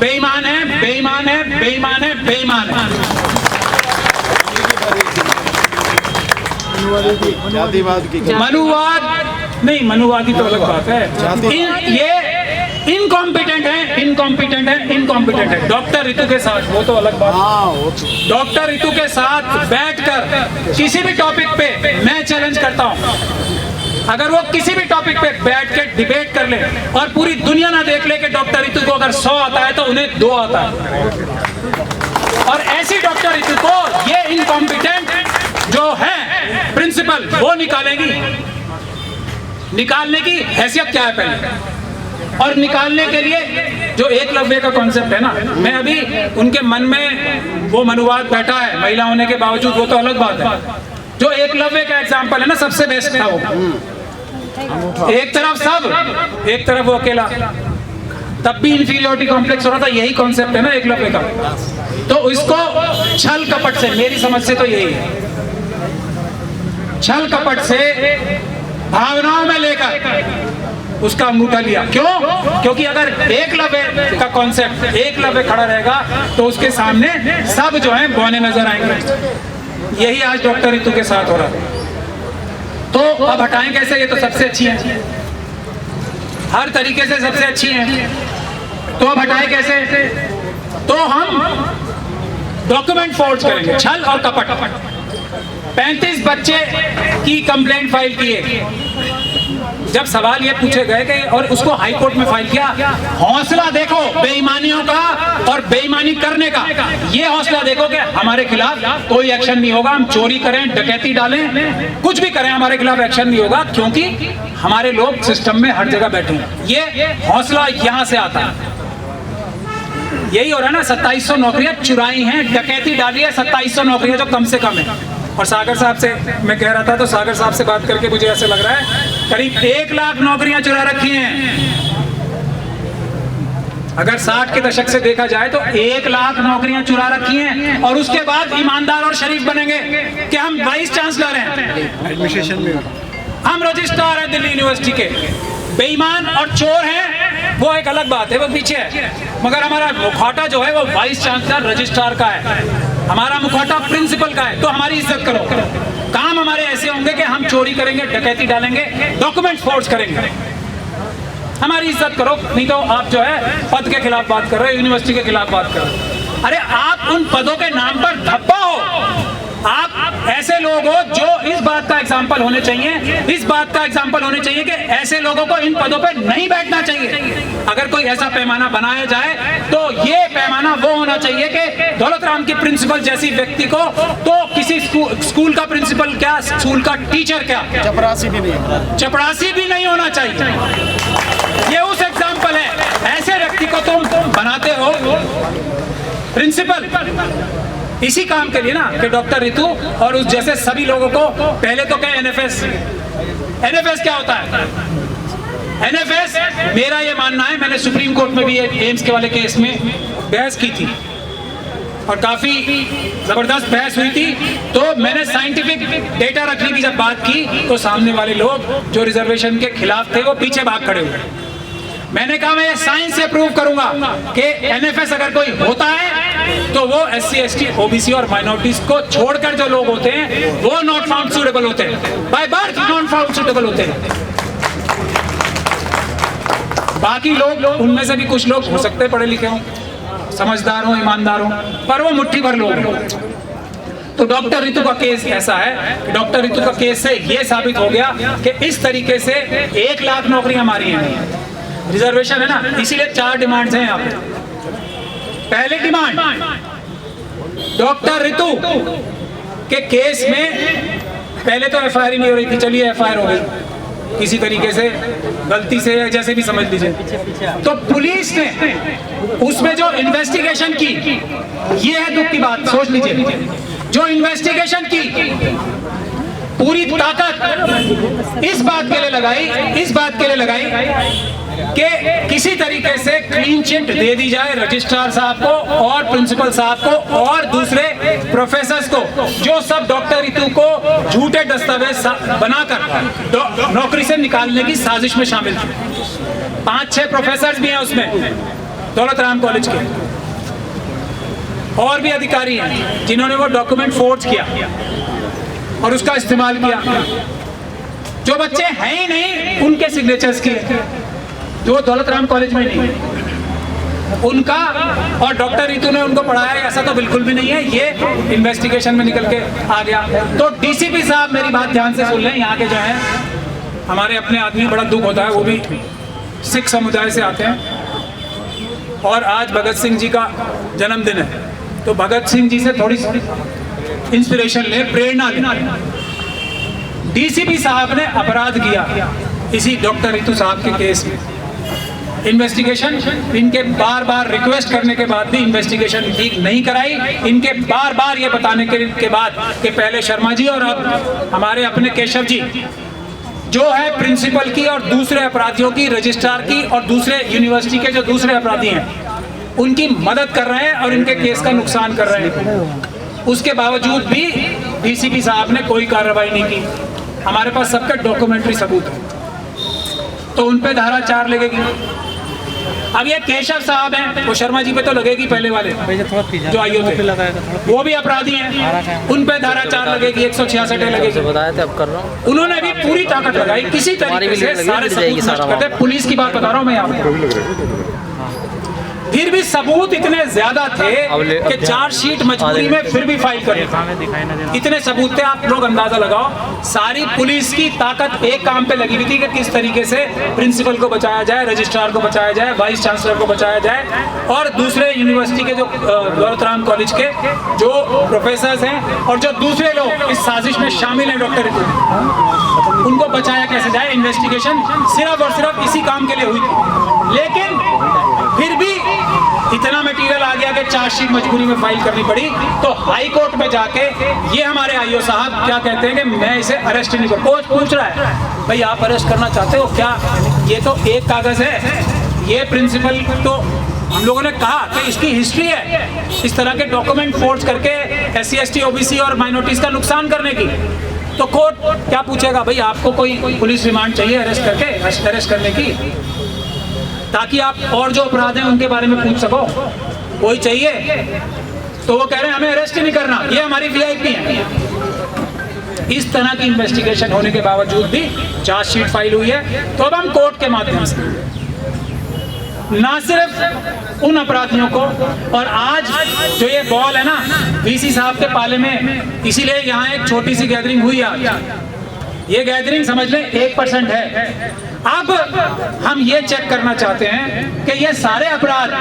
बेईमान है, बेईमान है, बेईमान है, बेईमान है। मनुवाद नहीं, मनुवादी तो अलग बात है। ये इनकॉम्पिटेंट है, इनकॉम्पिटेंट है, इनकॉम्पिटेंट है। डॉक्टर रितु के साथ वो तो अलग बात है। डॉक्टर रितु के साथ बैठकर किसी भी टॉपिक पे मैं चैलेंज करता हूं, अगर वो किसी भी टॉपिक पे बैठ के डिबेट कर ले और पूरी दुनिया ना देख ले कि डॉक्टर रितु को अगर 100 आता है तो उन्हें 2 आता है, और ऐसी डॉक्टर रितु को ये इनकॉम्पिटेंट जो है प्रिंसिपल वो निकालेंगी। निकालने की हैसियत क्या है पहले, और निकालने के लिए जो एकलव्य का कॉन्सेप्ट है ना, मैं अभी उनके मन में वो मनुवाद बैठा है महिला होने के बावजूद, वो तो अलग बात है। जो एकलव्य का एग्जाम्पल है ना, सबसे बेस्ट था वो। एक तरफ सब, एक तरफ वो अकेला, तब भी इंफीरियोरिटी कॉम्प्लेक्स हो रहा था। यही कॉन्सेप्ट है ना एकलव्य का। तो इसको छल कपट से, मेरी समझ से तो यही है, छल कपट से भावनाओं में लेकर उसका अंगूठा लिया। क्यों? क्योंकि अगर एकलव्य का कॉन्सेप्ट, एकलव्य खड़ा रहेगा तो उसके सामने सब जो है बौने नजर आएंगे। यही आज डॉक्टर रितु के साथ हो रहा है। तो अब हटाएं कैसे? ये तो सबसे अच्छी है, हर तरीके से सबसे अच्छी है, तो अब हटाएं कैसे? तो हम डॉक्यूमेंट फोर्ज करेंगे, छल और कपट। 35 बच्चे की कंप्लेंट फाइल किए। जब सवाल ये पूछे गए कि, और उसको हाई कोर्ट में फाइल किया, हौसला देखो बेईमानियों का और बेईमानी करने का, ये हौसला देखो कि हमारे खिलाफ कोई एक्शन नहीं होगा, हम चोरी करें, डकैती डालें, कुछ भी करें, हमारे खिलाफ एक्शन नहीं होगा, क्योंकि हमारे लोग सिस्टम में हर जगह बैठे हैं। ये हौसला यहां से आता है। यही हो रहा है ना, 2700 नौकरियां चुराई हैं, डकैती डाली है, 2700 नौकरियां जो कम से कम है। और सागर साहब से मैं कह रहा था, तो सागर साहब से बात करके मुझे ऐसे लग रहा है करीब 1 लाख नौकरियां चुरा रखी हैं। अगर 60 के दशक से देखा जाए तो 1 लाख नौकरियां चुरा रखी हैं, और उसके बाद ईमानदार और शरीफ बनेंगे कि हम वाइस चांसलर हैं, एडमिनिस्ट्रेशन में हम रजिस्ट्रार हैं दिल्ली यूनिवर्सिटी के। बेईमान और चोर हैं वो एक अलग बात है, वो पीछे है, मगर हमारा मुखौटा जो है वो वाइस चांसलर रजिस्ट्रार का है, हमारा मुखौटा प्रिंसिपल का है। तो हमारी इज्जत करो। काम हमारे ऐसे होंगे कि हम चोरी करेंगे, डकैती डालेंगे, डॉक्यूमेंट फोर्ज करेंगे, हमारी इज्जत करो। नहीं तो आप जो है पद के खिलाफ बात कर रहे हो, यूनिवर्सिटी के खिलाफ बात कर रहे हो। अरे आप उन पदों के नाम पर धब्बा हो। आप ऐसे लोग हो जो इस बात का एग्जाम्पल होने चाहिए, इस बात का एग्जाम्पल होने चाहिए कि ऐसे लोगों को इन पदों पर नहीं बैठना चाहिए। अगर कोई ऐसा पैमाना बनाया जाए तो ये पैमाना वो होना चाहिए कि दौलत राम की प्रिंसिपल जैसी व्यक्ति को तो किसी स्कूल का प्रिंसिपल क्या, स्कूल का टीचर क्या, चपरासी भी नहीं होना चाहिए। ये उस एग्जाम्पल है। ऐसे व्यक्ति को तुम बनाते हो प्रिंसिपल इसी काम के लिए ना, कि डॉक्टर रितु और उस जैसे सभी लोगों को पहले तो क्या एनएफएस क्या होता है? एनएफएस, मेरा ये मानना है, मैंने सुप्रीम कोर्ट में भी एम्स के वाले केस में बहस की थी और काफी जबरदस्त बहस हुई थी। तो मैंने साइंटिफिक डेटा रखने की जब बात की तो सामने वाले लोग जो रिजर्वेशन के खिलाफ थे वो पीछे भाग खड़े हुए। मैंने कहा मैं साइंस से प्रूव करूंगा कि एनएफएस अगर कोई होता है तो वो एससी, एसटी, ओबीसी और माइनॉरिटीज को छोड़कर जो लोग होते हैं वो नॉट फाउंड सूटेबल होते हैं, by birth not found suitable होते हैं। बाकी लोग, उनमें से भी कुछ लोग हो सकते हैं पढ़े लिखे हों, समझदार हों, ईमानदार हों, पर वो मुट्ठी भर लोग हैं। तो डॉक्टर रितु का केस ऐसा है कि डॉक्टर रितु का केस से ये साबित हो गया कि इस तरीके से 1 लाख नौकरियां हमारी हैं। रिजर्वेशन है ना, इसीलिए 4 डिमांड्स हैं यहाँ पे। पहली डिमांड, डॉक्टर रितु के केस में पहले तो एफआईआर ही नहीं हो रही थी, चलिए एफआईआर हो गई किसी तरीके से, गलती से, जैसे भी समझ लीजिए। तो पुलिस ने उसमें जो इन्वेस्टिगेशन की, ये है दुख की बात, सोच लीजिए, जो इन्वेस्टिगेशन की पूरी ताकत इस बात के लिए लगाई कि किसी तरीके से क्लीन चिट दे दी जाए रजिस्ट्रार साहब को और प्रिंसिपल साहब को और दूसरे प्रोफेसर्स को, जो सब डॉक्टर रितु को झूठे दस्तावेज बनाकर नौकरी से निकालने की साजिश में शामिल थे। 5-6 प्रोफेसर्स भी हैं उसमें, दौलत राम कॉलेज के और भी अधिकारी हैं जिन्होंने वो डॉक्यूमेंट फोर्ज किया और उसका इस्तेमाल किया। जो बच्चे हैं ही नहीं उनके सिग्नेचर्स किए, जो दौलत राम कॉलेज में नहीं उनका, और डॉक्टर रितु ने उनको पढ़ाया, ऐसा तो बिल्कुल भी नहीं है, ये इन्वेस्टिगेशन में निकल के आ गया। तो डीसीपी साहब मेरी बात ध्यान से सुन लें, यहाँ के जो हैं हमारे अपने आदमी, बड़ा दुख होता है, वो भी सिख समुदाय से आते हैं और आज भगत सिंह जी का जन्मदिन है, तो भगत सिंह जी से थोड़ी इंस्पिरेशन ले, प्रेरणा ले। डीसीपी साहब ने अपराध किया इसी डॉक्टर रितु साहब के केस में। इन्वेस्टिगेशन, इनके बार बार रिक्वेस्ट करने के बाद भी इन्वेस्टिगेशन ठीक नहीं कराई, इनके बार बार ये बताने के बाद कि पहले शर्मा जी और अब हमारे अपने केशव जी जो है प्रिंसिपल की और दूसरे अपराधियों की, रजिस्ट्रार की और दूसरे यूनिवर्सिटी के जो दूसरे अपराधी हैं उनकी मदद कर रहे हैं और इनके केस का नुकसान कर रहे हैं। उसके बावजूद भी डीसीपी साहब ने कोई कार्रवाई नहीं की। हमारे पास सबका डॉक्यूमेंट्री सबूत है, तो उन पे धारा 4 लगेगी। अब ये केशव साहब हैं, वो शर्मा जी पे तो लगेगी, पहले वाले जो आईओ थे वो भी अपराधी हैं, उन पे धारा 4 लगेगी, 166 लगेगी। उन्होंने भी पूरी ताकत लगाई किसी तरीके से सारे सबूत नष्ट कर दे। पुलिस की बात बता रहा हूँ मैं यहाँ, फिर भी सबूत इतने ज्यादा थे कि चार्जशीट मजबूरी में फिर भी फाइल कर दी। इतने सबूत थे, आप लोग अंदाजा लगाओ। सारी पुलिस की ताकत एक काम पे लगी हुई थी कि किस तरीके से प्रिंसिपल को बचाया जाए, रजिस्ट्रार को बचाया जाए, वाइस चांसलर को बचाया जाए और दूसरे यूनिवर्सिटी के जो दौलत राम कॉलेज के जो प्रोफेसर हैं और जो दूसरे लोग इस साजिश में शामिल हैं, डॉक्टर रितु, उनको बचाया कैसे जाए। इन्वेस्टिगेशन सिर्फ और सिर्फ इसी काम के लिए हुई थी, लेकिन फिर भी इतना मटेरियल आ गया कि चार्जशीट मजबूरी में फाइल करनी पड़ी। तो हाई कोर्ट में जाके ये हमारे आईओ साहब क्या कहते हैं कि मैं इसे अरेस्ट नहीं करूँ। कोर्ट पूछ रहा है भाई आप अरेस्ट करना चाहते हो क्या, ये तो एक कागज है, ये प्रिंसिपल तो हम लोगों ने कहा कि इसकी हिस्ट्री है इस तरह के डॉक्यूमेंट फोर्ज करके SC ST OBC और माइनॉरिटीज का नुकसान करने की। तो कोर्ट क्या पूछेगा, भाई आपको कोई पुलिस रिमांड चाहिए अरेस्ट करने की, ताकि आप और जो अपराध हैं उनके बारे में पूछ सको, कोई चाहिए? तो वो कह रहे हैं हमें अरेस्ट ही नहीं करना, ये हमारी VIP है। इस तरह की इन्वेस्टिगेशन होने के बावजूद भी चार्जशीट फाइल हुई है। तो अब हम कोर्ट के माध्यम से ना सिर्फ उन अपराधियों को, और आज जो ये बॉल है ना VC साहब के पाले में, इसीलिए यहाँ एक छोटी सी गैदरिंग हुई आज। ये गैदरिंग समझ लें 1% है। अब हम ये चेक करना चाहते हैं कि ये सारे अपराध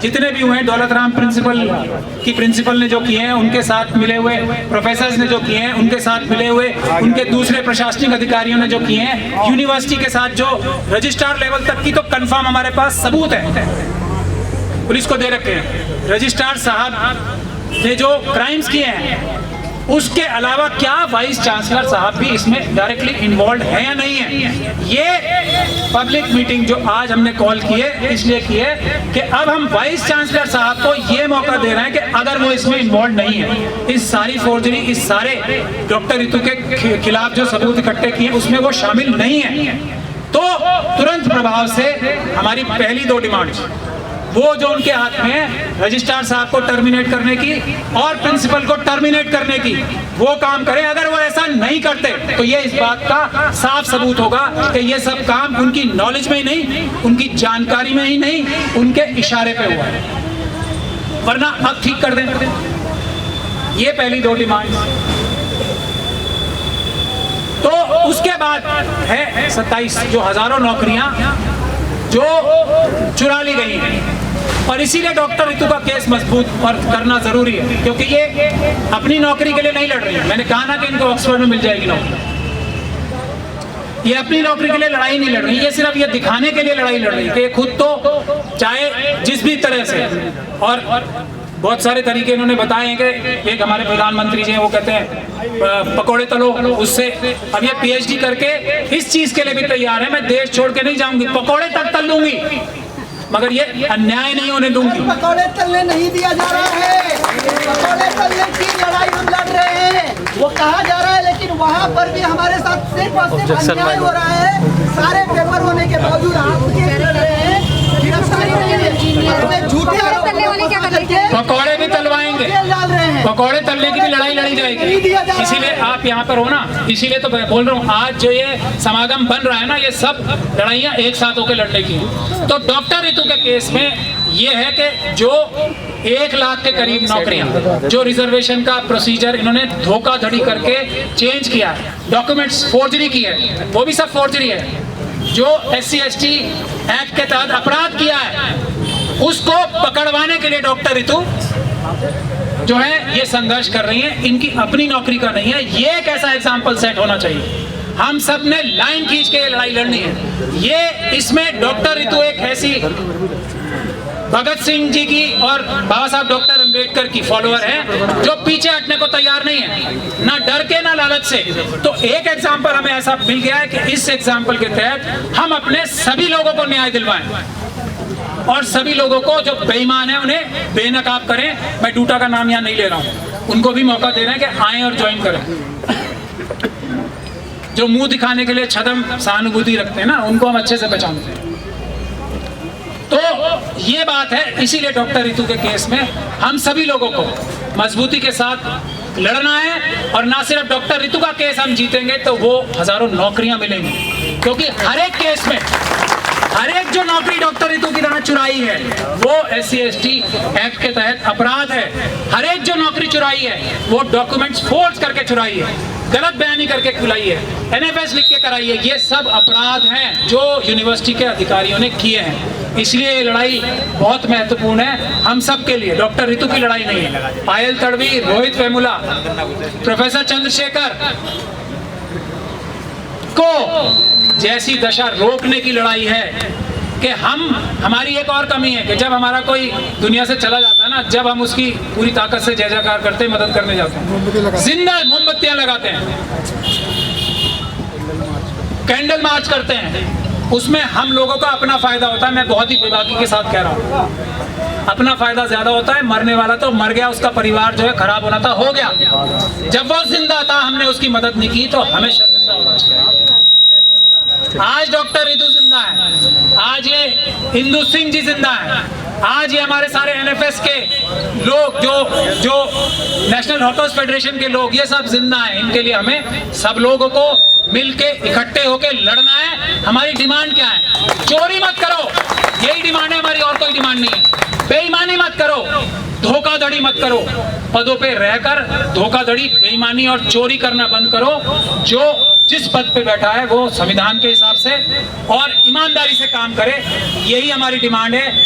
जितने भी हुए हैं, दौलत राम प्रिंसिपल ने जो किए हैं, उनके साथ मिले हुए प्रोफेसर्स ने जो किए हैं, उनके साथ मिले हुए उनके दूसरे प्रशासनिक अधिकारियों ने जो किए हैं, यूनिवर्सिटी के साथ जो रजिस्ट्रार लेवल तक की तो कंफर्म हमारे पास सबूत है, पुलिस को दे रखे हैं। रजिस्ट्रार साहब ने जो क्राइम्स किए हैं, उसके अलावा क्या वाइस चांसलर साहब भी इसमें डायरेक्टली इन्वॉल्व है या नहीं है। ये पब्लिक मीटिंग जो आज हमने कॉल की है इसलिए की है कि अब हम वाइस चांसलर साहब को ये मौका दे रहे हैं कि अगर वो इसमें इन्वॉल्व नहीं है, इस सारी फोर्जरी, इस सारे डॉक्टर रितु के खिलाफ जो सबूत इकट्ठे किए उसमें वो शामिल नहीं है, तो तुरंत प्रभाव से हमारी पहली 2 डिमांड्स, वो जो उनके हाथ में है, रजिस्ट्रार साहब को टर्मिनेट करने की और प्रिंसिपल को टर्मिनेट करने की, वो काम करें। अगर वो ऐसा नहीं करते तो ये इस बात का साफ सबूत होगा कि ये सब काम उनकी नॉलेज में ही नहीं, उनकी जानकारी में ही नहीं, उनके इशारे पे हुआ है, वरना अब ठीक कर दें। ये पहली 2 डिमांड। तो उसके बाद है 27 जो हजारों नौकरियां जो चुरा ली गई हैं, और इसीलिए डॉक्टर रितु का केस मजबूत और करना जरूरी है, क्योंकि ये अपनी नौकरी के लिए नहीं लड़ रही है। मैंने कहा ना कि इनको ऑक्सफोर्ड में मिल जाएगी नौकरी, ये अपनी नौकरी के लिए लड़ाई नहीं लड़ रही, ये सिर्फ ये दिखाने के लिए लड़ाई लड़ रही है कि खुद तो चाहे जिस भी तरह से, और बहुत सारे तरीके इन्होंने बताए हैं कि एक हमारे प्रधानमंत्री जी हैं वो कहते हैं पकोड़े तलो, उससे अब ये PhD करके इस चीज के लिए भी तैयार है, मैं देश छोड़ के नहीं जाऊंगी, पकोड़े तक तल लूंगी, मगर ये अन्याय नहीं होने दूंगी। पकोड़े तलने नहीं दिया जा रहा है, पकोड़े तलने की लड़ाई हम लड़ रहे हैं, वो कहा जा रहा है, लेकिन वहाँ पर भी हमारे साथ सिर्फ और सिर्फ अन्याय हो रहा है। सारे पेपर होने के बावजूद आप लड़ रहे हैं गिरफ्तारी के लिए। इसमें झूठे आरोप तलने वाले क्या कर रहे हैं? पकौड़े भी तलवाएंगे, जेल डाल रहे हैं। पकौड़े तलने की भी लड़ाई लड़ी जाएगी। इसीलिए आप यहाँ पर हो ना, इसीलिए तो मैं बोल रहा हूँ आज जो ये समागम बन रहा है ना, ये सब लड़ाइयाँ एक साथ होकर लड़ने की हैं। तो डॉक्टर रितु के केस में ये है कि जो 1 लाख के करीब नौकरियां, जो रिजर्वेशन का प्रोसीजर इन्होंने धोखाधड़ी करके चेंज किया है, डॉक्यूमेंट्स फोर्जरी की है, वो भी सब फोर्जरी है। जो SC/ST एक्ट के तहत अपराध किया है, उसको पकड़वाने के लिए डॉक्टर रितु जो है ये संघर्ष कर रही है। इनकी अपनी नौकरी का नहीं है। ये एक ऐसा एग्जाम्पल सेट होना चाहिए। हम सब ने लाइन खींच के ये लड़ाई लड़नी है। ये इसमें डॉक्टर रितु एक ऐसी भगत सिंह जी की और बाबा साहब डॉक्टर अंबेडकर की फॉलोअर है जो पीछे हटने को तैयार नहीं है, ना डर के ना लालच से। तो एक एग्जाम्पल हमें ऐसा मिल गया है कि इस एग्जाम्पल के तहत हम अपने सभी लोगों को न्याय दिलवाएं और सभी लोगों को जो बेईमान है उन्हें बेनकाब करें। मैं डूटा का नाम यहाँ नहीं ले रहा हूँ, उनको भी मौका दे रहे हैं कि आए और ज्वाइन करें। जो मुंह दिखाने के लिए छदम सहानुभूति रखते हैं ना, उनको हम अच्छे से पहचानते हैं। तो ये बात है, इसीलिए डॉक्टर रितु के केस में हम सभी लोगों को मजबूती के साथ लड़ना है। और ना सिर्फ डॉक्टर रितु का केस हम जीतेंगे तो वो हजारों नौकरियां मिलेंगी, क्योंकि हर एक केस में हर एक जो नौकरी डॉक्टर रितु की तरह चुराई है वो SC/ST एक्ट के तहत अपराध है। हर एक जो नौकरी चुराई है वो डॉक्यूमेंट्स फोर्ज करके चुराई है, गलत बयानी करके खुलाई है, NFS लिख के कराई है। ये सब अपराध हैं जो यूनिवर्सिटी के अधिकारियों ने किए हैं। इसलिए ये लड़ाई बहुत महत्वपूर्ण है हम सब के लिए। डॉक्टर रितु की लड़ाई नहीं है। पायल तड़वी, रोहित वेमुला, प्रोफेसर चंद्रशेखर को जैसी दशा रोकने की लड़ाई है कि हमारी एक और कमी है कि जब हमारा कोई दुनिया से चला जाता है ना, जब हम उसकी पूरी ताकत से जय जयकार करते हैं, मदद करने जाते हैं, जिंदा मोमबत्तियां लगाते हैं, कैंडल मार्च करते हैं, उसमें हम लोगों का अपना फायदा होता है। मैं बहुत ही बेबाकी के साथ कह रहा हूँ, अपना फायदा ज्यादा होता है। मरने वाला तो मर गया, उसका परिवार जो है खराब होना था हो गया। जब वो जिंदा था हमने उसकी मदद नहीं की तो हमें शर्मिंदा होना चाहिए। आज डॉक्टर रितु जिंदा है, आज ये इंदु सिंह जी जिंदा है, आज ये हमारे सारे NFS के लोग जो नेशनल हॉकर्स फेडरेशन के लोग, ये सब जिंदा हैं। इनके लिए हमें सब लोगों को मिलके इकट्ठे होके लड़ना है। हमारी डिमांड क्या है? चोरी मत करो, यही डिमांड है हमारी, और कोई डिमांड नहीं है। बेईमानी मत करो, धोखाधड़ी मत करो, पदों पे रहकर धोखाधड़ी, बेईमानी और चोरी करना बंद करो। जो जिस पद पे बैठा है वो संविधान के हिसाब से और ईमानदारी से काम करे, यही हमारी डिमांड है।